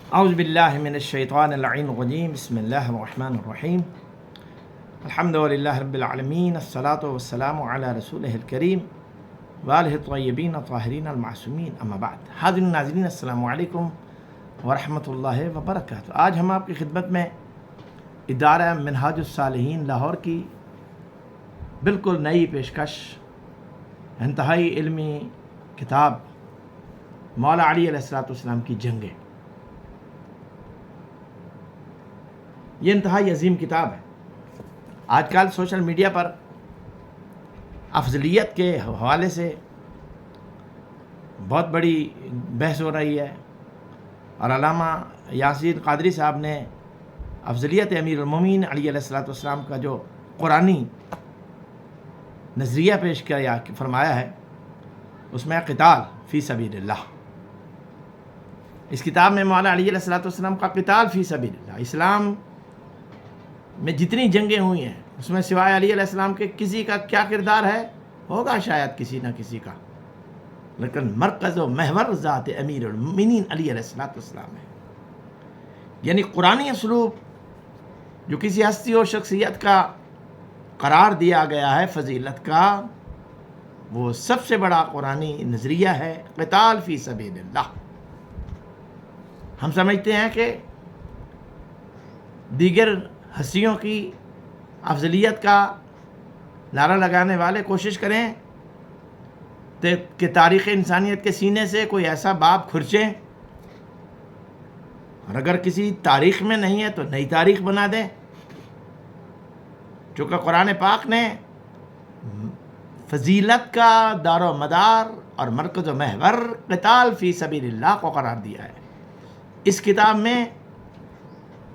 اعوذ باللہ من الشیطان اللعین الرجیم بسم اللہ الرحمن الرحیم الحمد للہ رب العالمین الصلاة والسلام علی رسولہ الکریم وآلہ الطیبین الطاہرین المعصومین اما بعد۔ حاضرین ناظرین السلام علیکم ورحمۃ اللہ وبرکاتہ۔ آج ہم آپ کی خدمت میں ادارہ منہاج الصالحین لاہور کی بالکل نئی پیشکش انتہائی علمی کتاب مولا علی علیہ السلام کی جنگیں، یہ انتہائی عظیم کتاب ہے۔ آج کل سوشل میڈیا پر افضلیت کے حوالے سے بہت بڑی بحث ہو رہی ہے، اور علامہ یاسین قادری صاحب نے افضلیت امیر المومنین علی علیہ السلام کا جو قرآنی نظریہ پیش کیا فرمایا ہے، اس میں قتال فی سبیل اللہ۔ اس کتاب میں مولا علی علیہ السلام کا قتال فی سبیل اللہ، اسلام میں جتنی جنگیں ہوئی ہیں اس میں سوائے علی علیہ السلام کے کسی کا کیا کردار ہے؟ ہوگا شاید کسی نہ کسی کا، لیکن مرکز و محور ذات امیر المومنین علی علیہ السلام ہے۔ یعنی قرآنی اسلوب جو کسی ہستی و شخصیت کا قرار دیا گیا ہے فضیلت کا، وہ سب سے بڑا قرآنی نظریہ ہے قتال فی سبیل اللہ۔ ہم سمجھتے ہیں کہ دیگر ہستیوں کی افضلیت کا نعرہ لگانے والے کوشش کریں کہ تاریخ انسانیت کے سینے سے کوئی ایسا باب کھرچیں، اور اگر کسی تاریخ میں نہیں ہے تو نئی تاریخ بنا دیں، چونکہ قرآن پاک نے فضیلت کا دار و مدار اور مرکز و محور قتال فی سبیل اللہ کو قرار دیا ہے۔ اس کتاب میں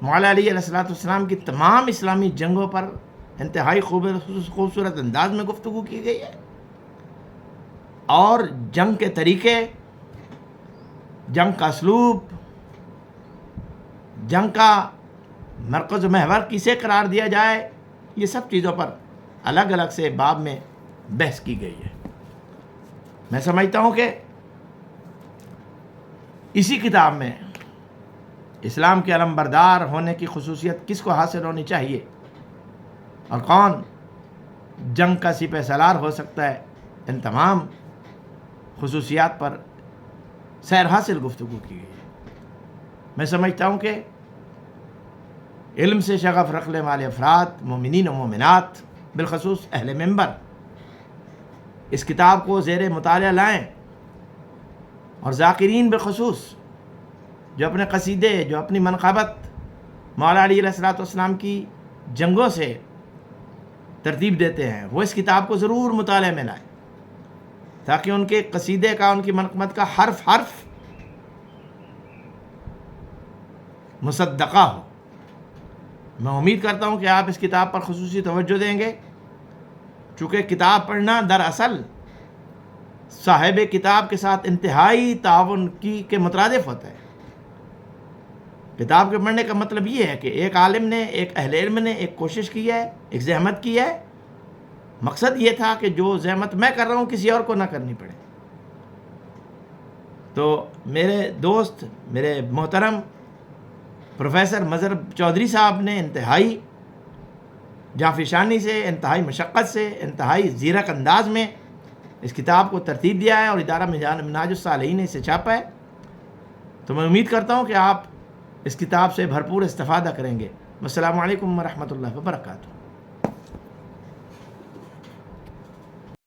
مولا علی علیہ السلام کی تمام اسلامی جنگوں پر انتہائی خوبصورت انداز میں گفتگو کی گئی ہے، اور جنگ کے طریقے، جنگ کا اسلوب، جنگ کا مرکز و محور کسے قرار دیا جائے، یہ سب چیزوں پر الگ الگ سے باب میں بحث کی گئی ہے۔ میں سمجھتا ہوں کہ اسی کتاب میں اسلام کے علمبردار ہونے کی خصوصیت کس کو حاصل ہونی چاہیے اور کون جنگ کا سپہ سالار ہو سکتا ہے، ان تمام خصوصیات پر سیر حاصل گفتگو کی گئی ہے۔ میں سمجھتا ہوں کہ علم سے شغف رکھنے والے افراد، مومنین و مومنات، بالخصوص اہل منبر، اس کتاب کو زیر مطالعہ لائیں، اور ذاکرین بالخصوص جو اپنے قصیدے، جو اپنی منقبت مولا علی علیہ السلام کی جنگوں سے ترتیب دیتے ہیں، وہ اس کتاب کو ضرور مطالعے میں لائیں، تاکہ ان کے قصیدے کا، ان کی منقبت کا حرف حرف مصدقہ ہو۔ میں امید کرتا ہوں کہ آپ اس کتاب پر خصوصی توجہ دیں گے، چونکہ کتاب پڑھنا دراصل صاحب کتاب کے ساتھ انتہائی تعاون کے مترادف ہوتا ہے۔ کتاب کے پڑھنے کا مطلب یہ ہے کہ ایک عالم نے، ایک اہل علم نے ایک کوشش کی ہے، ایک زحمت کی ہے، مقصد یہ تھا کہ جو زحمت میں کر رہا ہوں کسی اور کو نہ کرنی پڑے۔ تو میرے دوست، میرے محترم پروفیسر مظہر چودھری صاحب نے انتہائی جانفشانی سے، انتہائی مشقت سے، انتہائی زیرک انداز میں اس کتاب کو ترتیب دیا ہے، اور ادارہ منہاج الصالحین نے اسے چھاپا ہے۔ تو میں امید کرتا ہوں کہ آپ اس کتاب سے بھرپور استفادہ کریں گے۔ السلام علیکم ورحمۃ اللہ وبرکاتہ۔